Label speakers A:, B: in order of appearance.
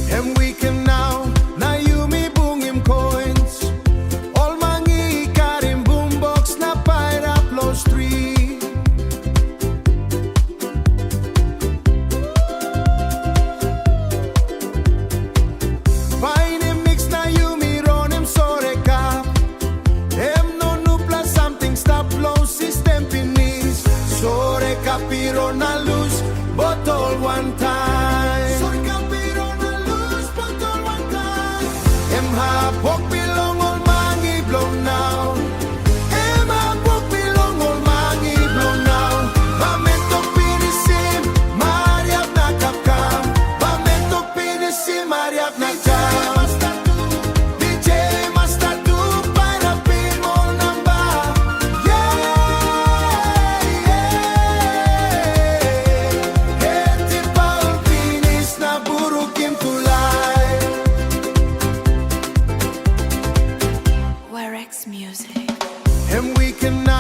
A: Hem weekend now, na yumi bungim coins. All mangi karim boombox na paira flow street. Fine mix na yumi ronim sore cap. Hem no nupla something stop flow system pinis. Sore capiro na luz, botol wantaim. Sore capiro na luz, botol wantaim. Em hapok bilong ol mangi blow now. Em hapok bilong ol mangi blow now. Bametok pinisim, mariap na kapkam. Bametok pinisim, mariap na kapkam. DJ Master 2, para pinmol namba. Heti faul pinis na burukim tulait.
B: Werex music.
A: Hem weekend now.